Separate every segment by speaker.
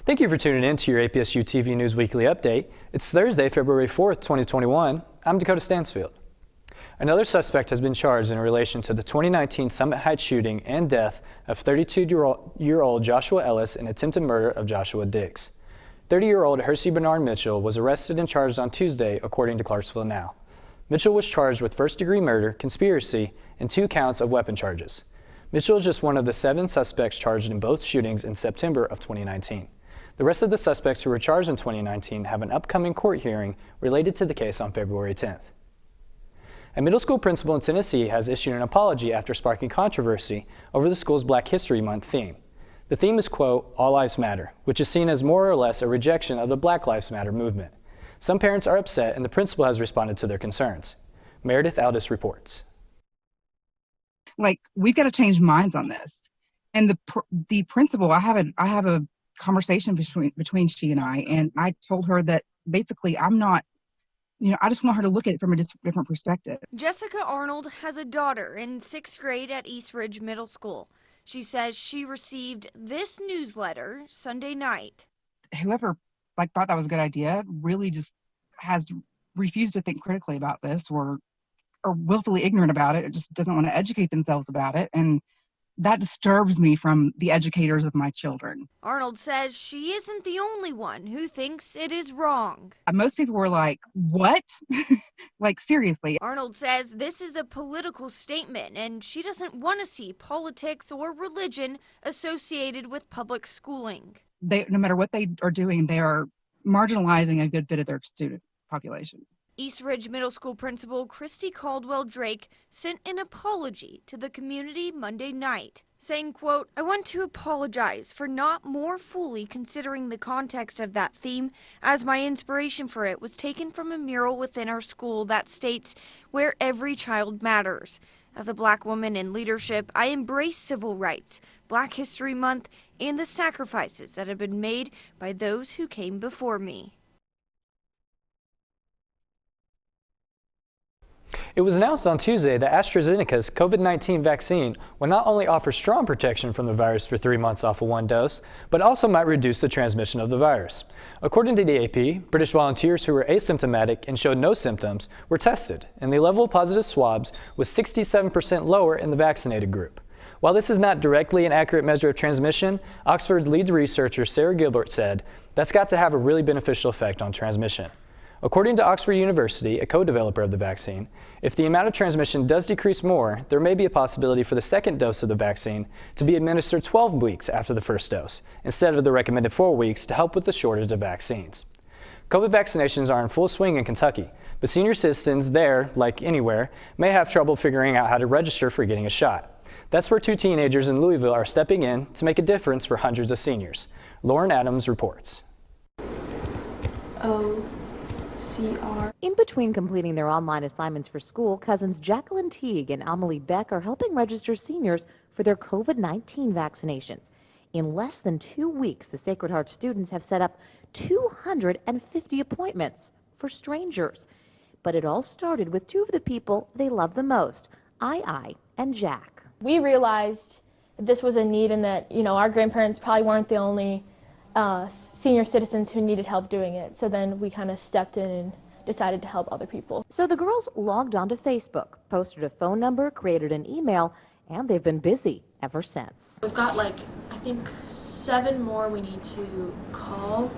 Speaker 1: Thank you for tuning in to your APSU-TV News Weekly Update. It's Thursday, February 4th, 2021. I'm Dakota Stansfield. Another suspect has been charged in relation to the 2019 Summit Heights shooting and death of 32-year-old Joshua Ellis and attempted murder of Joshua Dix. 30-year-old Hersey Bernard Mitchell was arrested and charged on Tuesday, according to Clarksville Now. Mitchell was charged with first-degree murder, conspiracy, and 2 counts of weapon charges. Mitchell is just one of the 7 suspects charged in both shootings in September of 2019. The rest of the suspects who were charged in 2019 have an upcoming court hearing related to the case on February 10th. A middle school principal in Tennessee has issued an apology after sparking controversy over the school's Black History Month theme. The theme is, quote, "All Lives Matter," which is seen as more or less a rejection of the Black Lives Matter movement. Some parents are upset and the principal has responded to their concerns. Meredith Aldis reports.
Speaker 2: We've got to change minds on this. And the principal, I have a conversation between she and I told her that basically I'm not, I just want her to look at it from a different perspective.
Speaker 3: Jessica Arnold has a daughter in 6th grade at East Ridge Middle School. She says she received this newsletter Sunday night.
Speaker 2: Whoever thought that was a good idea really just has refused to think critically about this or willfully ignorant about it. It just doesn't want to educate themselves about it. And that disturbs me from the educators of my children.
Speaker 3: Arnold says she isn't the only one who thinks it is wrong.
Speaker 2: Most people were like, what? Seriously.
Speaker 3: Arnold says this is a political statement and she doesn't want to see politics or religion associated with public schooling.
Speaker 2: No matter what they are doing, they are marginalizing a good bit of their student population.
Speaker 3: East Ridge Middle School Principal Christy Caldwell Drake sent an apology to the community Monday night, saying, quote, "I want to apologize for not more fully considering the context of that theme, as my inspiration for it was taken from a mural within our school that states, 'Where every child matters.' As a Black woman in leadership, I embrace civil rights, Black History Month, and the sacrifices that have been made by those who came before me."
Speaker 1: It was announced on Tuesday that AstraZeneca's COVID-19 vaccine will not only offer strong protection from the virus for 3 months off of one dose, but also might reduce the transmission of the virus. According to the AP, British volunteers who were asymptomatic and showed no symptoms were tested, and the level of positive swabs was 67% lower in the vaccinated group. While this is not directly an accurate measure of transmission, Oxford's lead researcher Sarah Gilbert said that's got to have a really beneficial effect on transmission. According to Oxford University, a co-developer of the vaccine, if the amount of transmission does decrease more, there may be a possibility for the second dose of the vaccine to be administered 12 weeks after the first dose, instead of the recommended 4 weeks to help with the shortage of vaccines. COVID vaccinations are in full swing in Kentucky, but senior citizens there, like anywhere, may have trouble figuring out how to register for getting a shot. That's where 2 teenagers in Louisville are stepping in to make a difference for hundreds of seniors. Lauren Adams reports.
Speaker 4: In between completing their online assignments for school, cousins Jacqueline Teague and Amelie Beck are helping register seniors for their COVID-19 vaccinations. In less than 2 weeks, the Sacred Heart students have set up 250 appointments for strangers. But it all started with 2 of the people they love the most, I and Jack.
Speaker 5: We realized that this was a need and that, our grandparents probably weren't the only senior citizens who needed help doing it. So then we kind of stepped in and decided to help other people.
Speaker 4: So the girls logged onto Facebook, posted a phone number, created an email, and they've been busy ever since.
Speaker 6: We've got I think 7 more we need to call,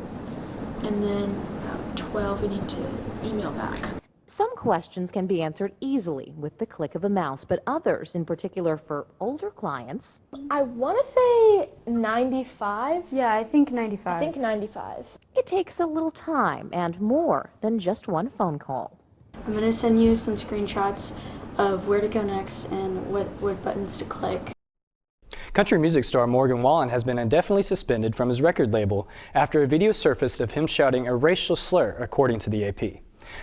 Speaker 6: and then about 12 we need to email back.
Speaker 4: Some questions can be answered easily with the click of a mouse, but others, in particular for older clients.
Speaker 5: I want to say 95.
Speaker 7: Yeah, I think 95.
Speaker 5: I think 95.
Speaker 4: It takes a little time and more than just one phone call.
Speaker 6: I'm going to send you some screenshots of where to go next and what buttons to click.
Speaker 1: Country music star Morgan Wallen has been indefinitely suspended from his record label after a video surfaced of him shouting a racial slur, according to the AP.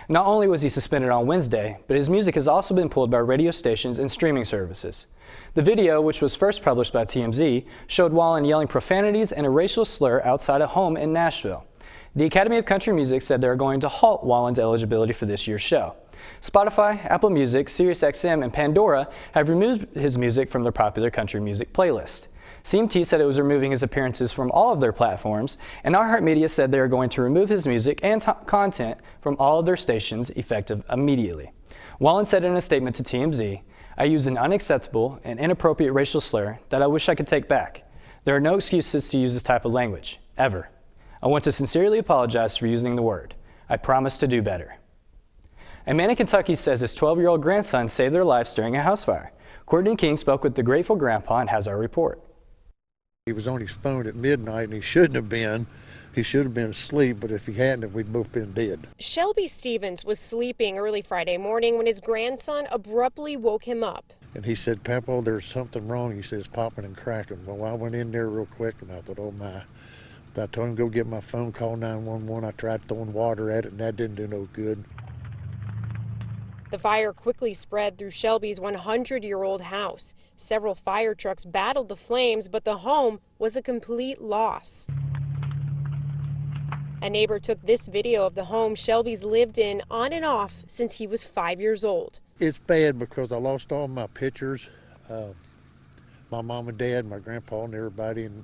Speaker 1: Not only was he suspended on Wednesday, but his music has also been pulled by radio stations and streaming services. The video, which was first published by TMZ, showed Wallen yelling profanities and a racial slur outside a home in Nashville. The Academy of Country Music said they are going to halt Wallen's eligibility for this year's show. Spotify, Apple Music, SiriusXM, and Pandora have removed his music from their popular country music playlist. CMT said it was removing his appearances from all of their platforms, and iHeartMedia said they are going to remove his music and content from all of their stations effective immediately. Waldon said in a statement to TMZ, "I used an unacceptable and inappropriate racial slur that I wish I could take back. There are no excuses to use this type of language, ever. I want to sincerely apologize for using the word. I promise to do better." A man in Kentucky says his 12-year-old grandson saved their lives during a house fire. Courtney King spoke with the grateful grandpa and has our report.
Speaker 7: He was on his phone at midnight and he shouldn't have been. He should have been asleep, but if he hadn't, we'd both been dead.
Speaker 8: Shelby Stevens was sleeping early Friday morning when his grandson abruptly woke him up.
Speaker 7: And he said, "Papa, there's something wrong." He says, "Popping and cracking." Well, I went in there real quick and I thought, oh my. I told him to go get my phone, call 911. I tried throwing water at it and that didn't do no good.
Speaker 8: The fire quickly spread through Shelby's 100-year-old house. Several fire trucks battled the flames, but the home was a complete loss. A neighbor took this video of the home Shelby's lived in on and off since he was 5 years old.
Speaker 7: It's bad because I lost all my pictures, my mom and dad, my grandpa and everybody, and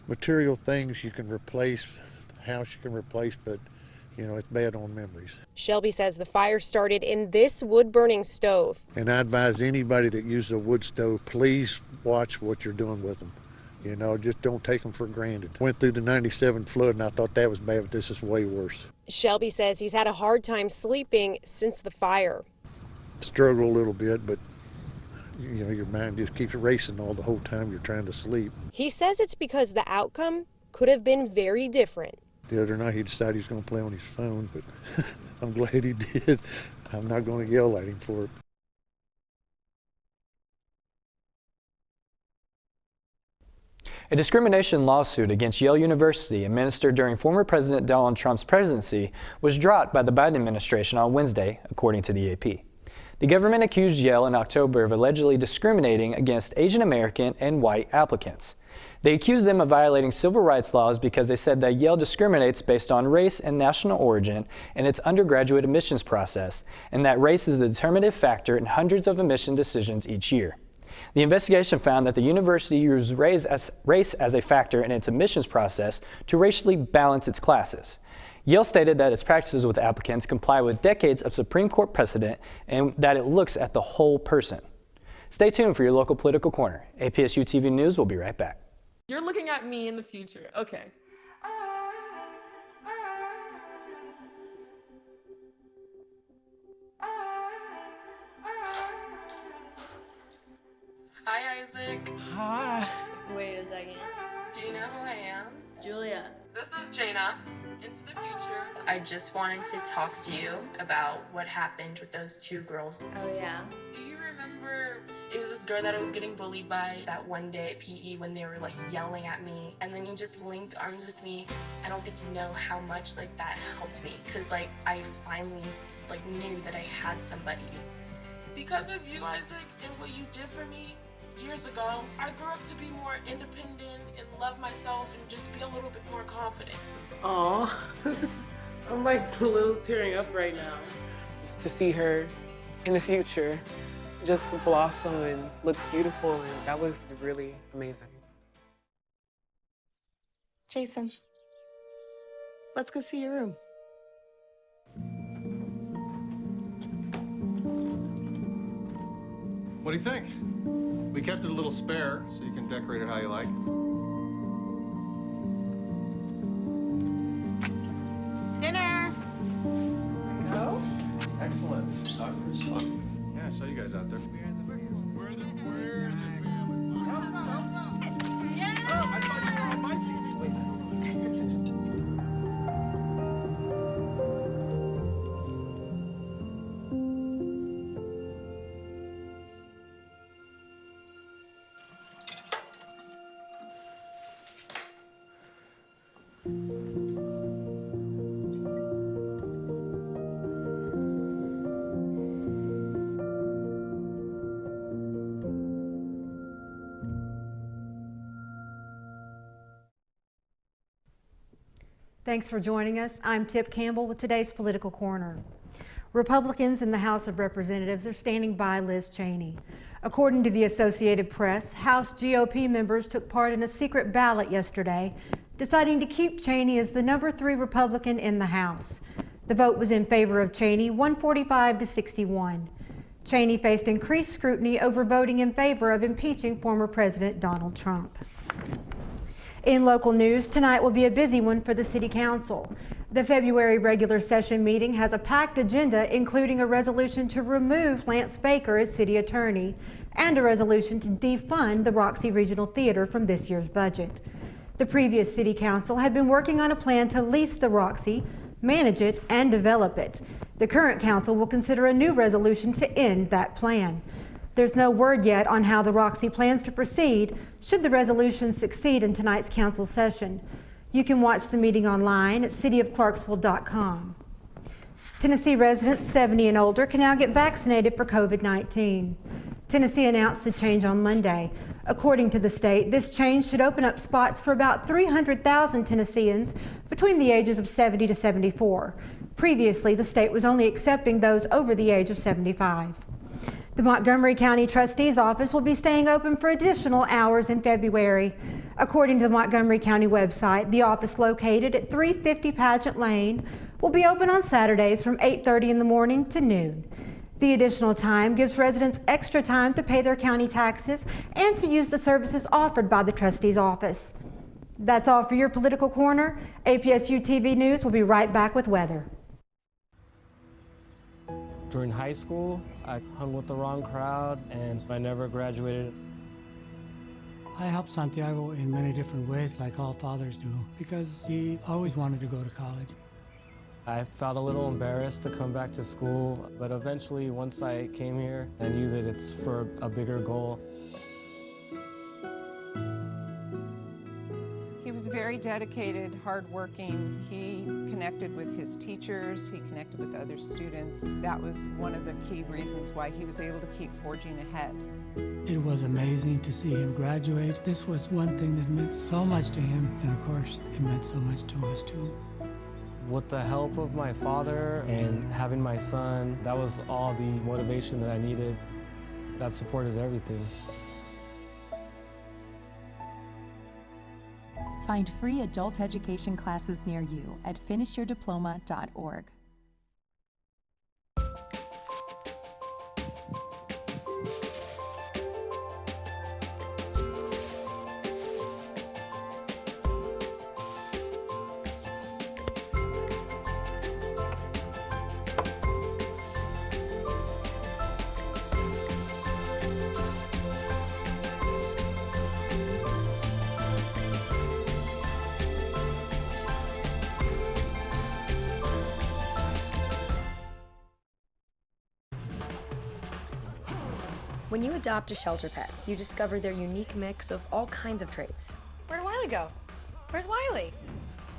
Speaker 7: material things you can replace, the house you can replace, but you know, it's bad on memories.
Speaker 8: Shelby says the fire started in this wood-burning stove.
Speaker 7: And I advise anybody that uses a wood stove, please watch what you're doing with them. You know, just don't take them for granted. Went through the 97 flood and I thought that was bad, but this is way worse.
Speaker 8: Shelby says he's had a hard time sleeping since the fire.
Speaker 7: Struggle a little bit, but you know, your mind just keeps racing all the whole time you're trying to sleep.
Speaker 8: He says it's because the outcome could have been very different.
Speaker 7: The other night he decided he was going to play on his phone, but I'm glad he did. I'm not going to yell at him for it.
Speaker 1: A discrimination lawsuit against Yale University administered during former President Donald Trump's presidency was dropped by the Biden administration on Wednesday, according to the AP. The government accused Yale in October of allegedly discriminating against Asian American and white applicants. They accused them of violating civil rights laws because they said that Yale discriminates based on race and national origin in its undergraduate admissions process, and that race is the determinative factor in hundreds of admission decisions each year. The investigation found that the university used race as a factor in its admissions process to racially balance its classes. Yale stated that its practices with applicants comply with decades of Supreme Court precedent and that it looks at the whole person. Stay tuned for your local political corner. APSU-TV News will be right back.
Speaker 9: You're looking at me in the future. Okay. Hi, Isaac.
Speaker 10: Hi.
Speaker 11: Wait a second.
Speaker 9: Do you know who I am?
Speaker 11: Julia.
Speaker 9: This is Jaina. Into the future. I just wanted to talk to you about what happened with those two girls.
Speaker 11: Oh, yeah.
Speaker 9: Do you remember it was this girl that I was getting bullied by that one day at Peay when they were like yelling at me, and then you just linked arms with me? I don't think you know how much like that helped me, because like I finally like knew that I had somebody. Because of you, Isaac, and what you did for me years ago, I grew up to be more independent and love myself and just be a little bit more confident.
Speaker 10: Aw, I'm like a little tearing up right now. Just to see her in the future just blossom and look beautiful, and that was really amazing.
Speaker 11: Jason, let's go see your room.
Speaker 12: What do you think? We kept it a little spare, so you can decorate it how you like.
Speaker 11: Dinner!
Speaker 9: Go?
Speaker 12: Excellent. Soccer is fun. Yeah, I saw you guys out there. We're the family.
Speaker 11: Yeah!
Speaker 12: Oh, I thought you were on my team.
Speaker 13: Thanks for joining us. I'm Tip Campbell with today's Political Corner. Republicans in the House of Representatives are standing by Liz Cheney. According to the Associated Press, House GOP members took part in a secret ballot yesterday, deciding to keep Cheney as the number 3 Republican in the House. The vote was in favor of Cheney, 145 to 61. Cheney faced increased scrutiny over voting in favor of impeaching former President Donald Trump. In local news, tonight will be a busy one for the City Council. The February regular session meeting has a packed agenda, including a resolution to remove Lance Baker as city attorney and a resolution to defund the Roxy Regional Theater from this year's budget. The previous City Council had been working on a plan to lease the Roxy, manage it, and develop it. The current council will consider a new resolution to end that plan. There's no word yet on how the Roxy plans to proceed should the resolution succeed in tonight's council session. You can watch the meeting online at cityofclarksville.com. Tennessee residents 70 and older can now get vaccinated for COVID-19. Tennessee announced the change on Monday. According to the state, this change should open up spots for about 300,000 Tennesseans between the ages of 70 to 74. Previously, the state was only accepting those over the age of 75. The Montgomery County Trustee's Office will be staying open for additional hours in February. According to the Montgomery County website, the office located at 350 Pageant Lane will be open on Saturdays from 8:30 in the morning to noon. The additional time gives residents extra time to pay their county taxes and to use the services offered by the Trustee's Office. That's all for your Political Corner. APSU-TV News will be right back with weather.
Speaker 14: During high school, I hung with the wrong crowd and I never graduated.
Speaker 15: I helped Santiago in many different ways, like all fathers do, because he always wanted to go to college.
Speaker 14: I felt a little embarrassed to come back to school, but eventually, once I came here, I knew that it's for a bigger goal.
Speaker 16: He was very dedicated, hardworking. He connected with his teachers. He connected with other students. That was one of the key reasons why he was able to keep forging ahead.
Speaker 15: It was amazing to see him graduate. This was one thing that meant so much to him, and of course, it meant so much to us too.
Speaker 14: With the help of my father and having my son, that was all the motivation that I needed. That support is everything.
Speaker 17: Find free adult education classes near you at finishyourdiploma.org.
Speaker 18: When you adopt a shelter pet, you discover their unique mix of all kinds of traits.
Speaker 19: Where'd Wiley go? Where's Wiley?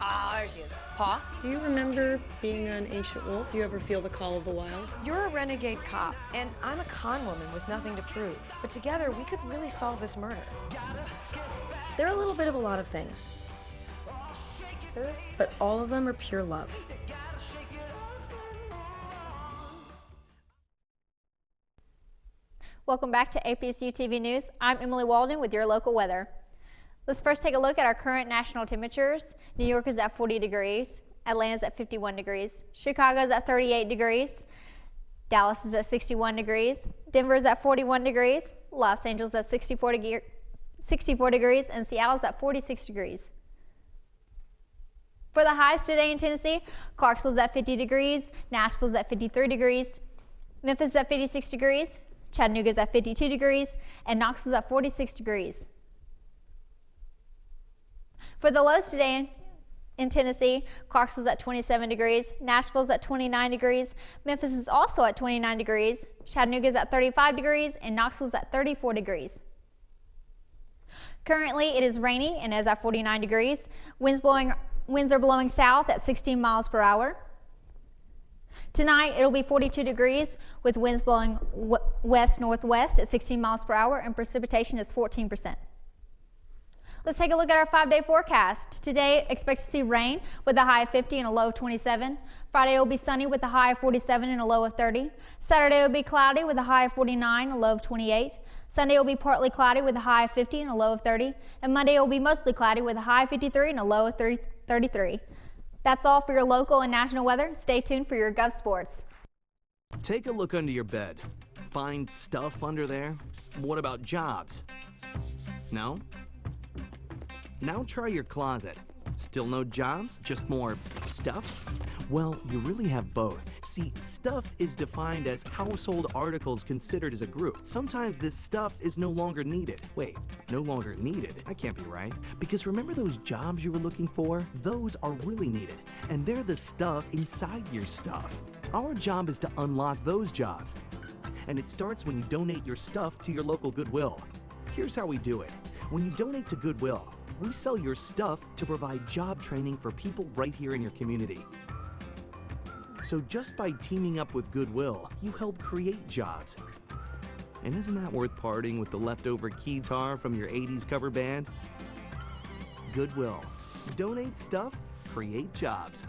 Speaker 19: Ah, there she is. Paw?
Speaker 20: Do you remember being an ancient wolf? Do you ever feel the call of the wild?
Speaker 19: You're a renegade cop, and I'm a con woman with nothing to prove. But together, we could really solve this murder.
Speaker 18: They're a little bit of a lot of things, but all of them are pure love.
Speaker 21: Welcome back to APSU-TV News. I'm Emily Waldon with your local weather. Let's first take a look at our current national temperatures. New York is at 40 degrees, Atlanta's at 51 degrees, Chicago's at 38 degrees, Dallas is at 61 degrees, Denver's at 41 degrees, Los Angeles at 64 degrees, and Seattle's at 46 degrees. For the highs today in Tennessee, Clarksville's at 50 degrees, Nashville's at 53 degrees, Memphis is at 56 degrees, Chattanooga's at 52 degrees, and Knoxville's at 46 degrees. For the lows today in Tennessee, Clarksville's at 27 degrees, Nashville's at 29 degrees, Memphis is also at 29 degrees, Chattanooga's at 35 degrees, and Knoxville's at 34 degrees. Currently, it is rainy and is at 49 degrees. Winds are blowing south at 16 miles per hour. Tonight, it'll be 42 degrees with winds blowing west-northwest at 16 miles per hour, and precipitation is 14%. Let's take a look at our 5-day forecast. Today, expect to see rain with a high of 50 and a low of 27. Friday will be sunny with a high of 47 and a low of 30. Saturday will be cloudy with a high of 49 and a low of 28. Sunday will be partly cloudy with a high of 50 and a low of 30. And Monday will be mostly cloudy with a high of 53 and a low of 33. That's all for your local and national weather. Stay tuned for your Gov Sports.
Speaker 2: Take a look under your bed. Find stuff under there? What about jobs? No? Now try your closet. Still no jobs? Just more stuff? Well, you really have both. See, stuff is defined as household articles considered as a group. Sometimes this stuff is no longer needed. Wait, no longer needed? That can't be right. Because remember those jobs you were looking for? Those are really needed. And they're the stuff inside your stuff. Our job is to unlock those jobs. And it starts when you donate your stuff to your local Goodwill. Here's how we do it. When you donate to Goodwill, we sell your stuff to provide job training for people right here in your community. So just by teaming up with Goodwill, you help create jobs. And isn't that worth parting with the leftover guitar from your 80s cover band? Goodwill. Donate stuff, create jobs.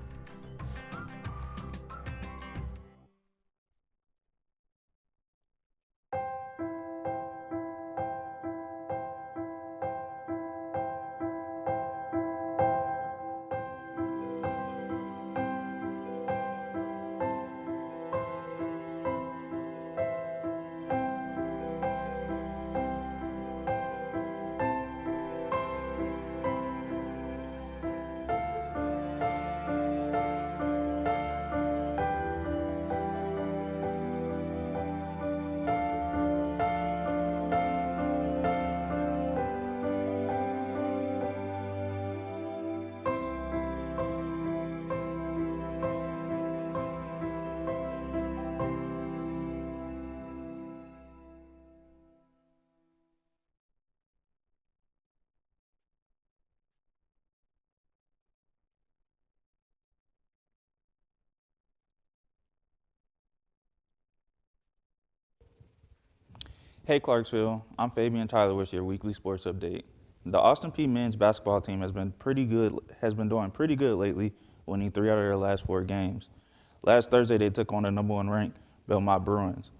Speaker 22: Hey Clarksville, I'm Fabeain Tyler with your weekly sports update. The Austin Peay men's basketball team has been doing pretty good lately, winning 3 out of their last 4 games. Last Thursday they took on the #1 ranked Belmont Bruins.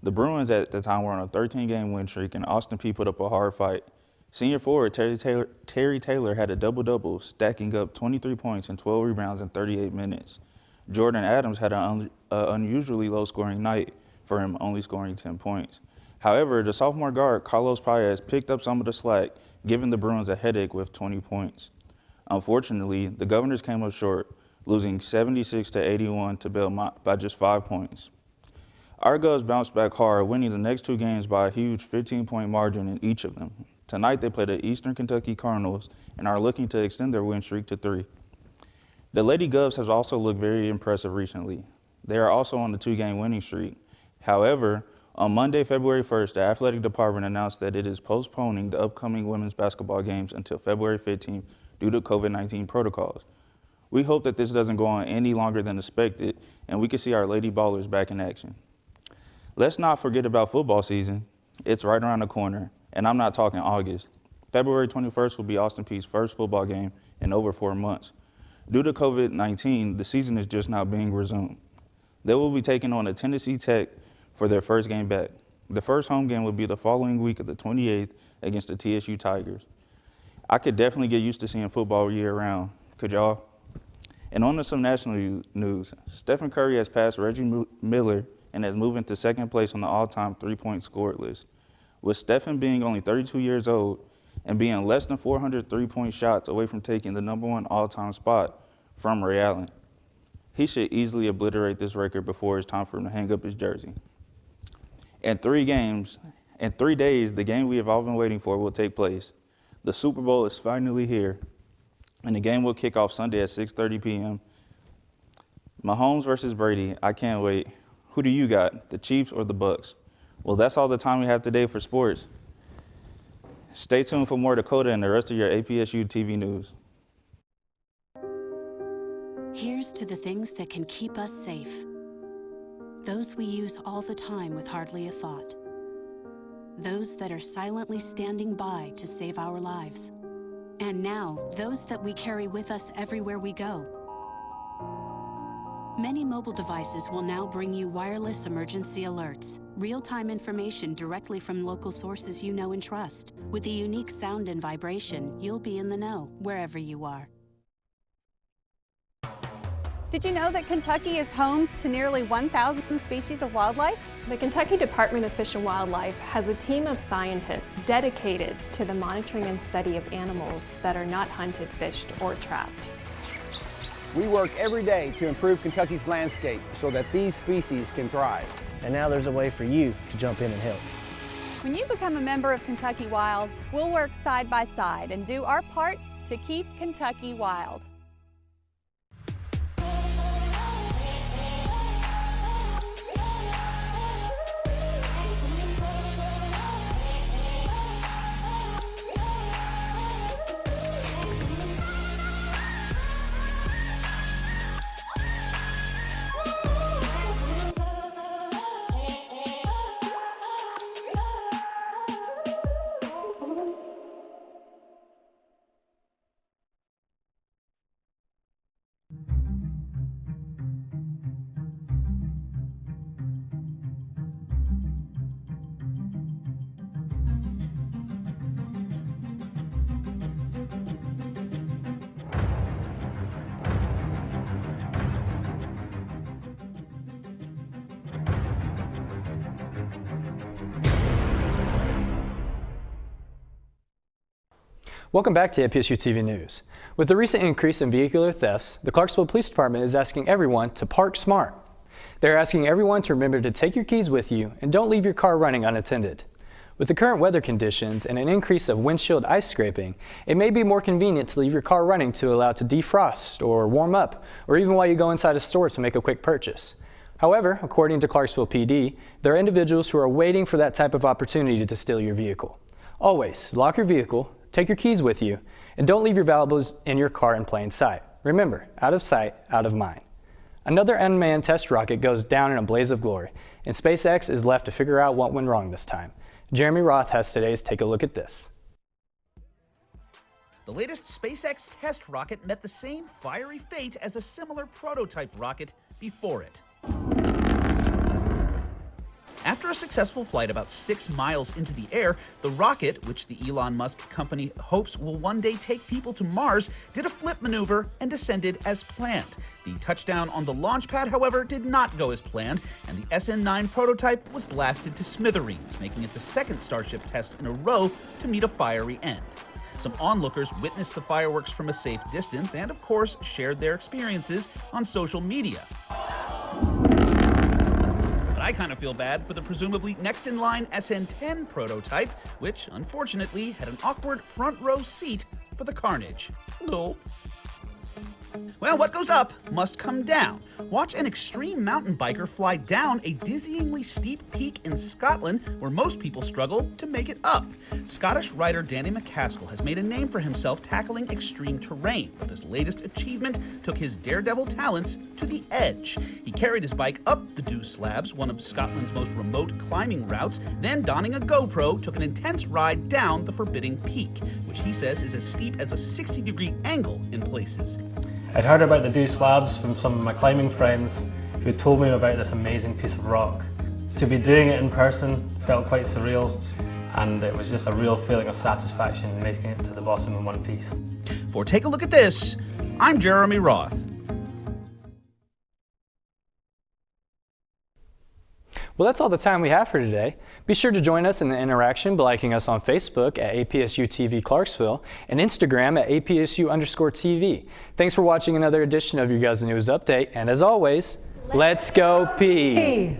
Speaker 22: The Bruins at the time were on a 13-game win streak, and Austin Peay put up a hard fight. Senior forward Terry Taylor had a double-double, stacking up 23 points and 12 rebounds in 38 minutes. Jordan Adams had an unusually low-scoring night for him, only scoring 10 points. However, the sophomore guard, Carlos Paez, picked up some of the slack, giving the Bruins a headache with 20 points. Unfortunately, the Governors came up short, losing 76-81 to Belmont by just 5 points. Our Govs bounced back hard, winning the next 2 games by a huge 15-point margin in each of them. Tonight, they play the Eastern Kentucky Cardinals and are looking to extend their win streak to 3. The Lady Govs have also looked very impressive recently. They are also on the 2-game winning streak. However, on Monday, February 1st, the athletic department announced that it is postponing the upcoming women's basketball games until February 15th due to COVID-19 protocols. We hope that this doesn't go on any longer than expected and we can see our Lady Ballers back in action. Let's not forget about football season. It's right around the corner, and I'm not talking August. February 21st will be Austin Peay's first football game in over 4 months. Due to COVID-19, the season is just now being resumed. They will be taking on a Tennessee Tech for their first game back. The first home game will be the following week of the 28th against the TSU Tigers. I could definitely get used to seeing football year-round. Could y'all? And on to some national news. Stephen Curry has passed Reggie Miller and has moved into second place on the all-time three-point scored list. With Stephen being only 32 years old and being less than 400 three-point shots away from taking the #1 all-time spot from Ray Allen, he should easily obliterate this record before it's time for him to hang up his jersey. In 3 days, the game we have all been waiting for will take place. The Super Bowl is finally here, and the game will kick off Sunday at 6:30 p.m. Mahomes versus Brady, I can't wait. Who do you got, the Chiefs or the Bucks? Well, that's all the time we have today for sports. Stay tuned for more Dakota and the rest of your APSU-TV news.
Speaker 23: Here's to the things that can keep us safe. Those we use all the time with hardly a thought. Those that are silently standing by to save our lives. And now, those that we carry with us everywhere we go. Many mobile devices will now bring you wireless emergency alerts, real-time information directly from local sources you know and trust. With the unique sound and vibration, you'll be in the know wherever you are.
Speaker 3: Did you know that Kentucky is home to nearly 1,000 species of wildlife?
Speaker 4: The Kentucky Department of Fish and Wildlife has a team of scientists dedicated to the monitoring and study of animals that are not hunted, fished, or trapped.
Speaker 5: We work every day to improve Kentucky's landscape so that these species can thrive.
Speaker 24: And now there's a way for you to jump in and help.
Speaker 3: When you become a member of Kentucky Wild, we'll work side by side and do our part to keep Kentucky wild.
Speaker 1: Welcome back to APSU-TV News. With the recent increase in vehicular thefts, the Clarksville Police Department is asking everyone to park smart. They're asking everyone to remember to take your keys with you and don't leave your car running unattended. With the current weather conditions and an increase of windshield ice scraping, it may be more convenient to leave your car running to allow it to defrost or warm up, or even while you go inside a store to make a quick purchase. However, according to Clarksville PD, there are individuals who are waiting for that type of opportunity to steal your vehicle. Always lock your vehicle, take your keys with you, and don't leave your valuables in your car in plain sight. Remember, out of sight, out of mind. Another unmanned test rocket goes down in a blaze of glory, and SpaceX is left to figure out what went wrong this time. Jeremy Roth has today's Take a Look at This.
Speaker 25: The latest SpaceX test rocket met the same fiery fate as a similar prototype rocket before it. After a successful flight about 6 miles into the air, the rocket, which the Elon Musk company hopes will one day take people to Mars, did a flip maneuver and descended as planned. The touchdown on the launch pad, however, did not go as planned, and the SN9 prototype was blasted to smithereens, making it the second Starship test in a row to meet a fiery end. Some onlookers witnessed the fireworks from a safe distance and, of course, shared their experiences on social media. I kind of feel bad for the presumably next-in-line SN10 prototype, which unfortunately had an awkward front row seat for the carnage. Gulp. Well, what goes up must come down. Watch an extreme mountain biker fly down a dizzyingly steep peak in Scotland where most people struggle to make it up. Scottish rider Danny McCaskill has made a name for himself tackling extreme terrain, but this latest achievement took his daredevil talents to the edge. He carried his bike up the Dew Slabs, one of Scotland's most remote climbing routes, then donning a GoPro, took an intense ride down the forbidding peak, which he says is as steep as a 60-degree angle in places.
Speaker 14: I'd heard about the Dew Slabs from some of my climbing friends who told me about this amazing piece of rock. To be doing it in person felt quite surreal, and it was just a real feeling of satisfaction making it to the bottom in one piece.
Speaker 25: For Take a Look at This, I'm Jeremy Roth.
Speaker 1: Well, that's all the time we have for today. Be sure to join us in the interaction by liking us on Facebook at APSU-TV Clarksville and Instagram at APSU_TV. Thanks for watching another edition of your guys' news update, and as always, let's go Peay!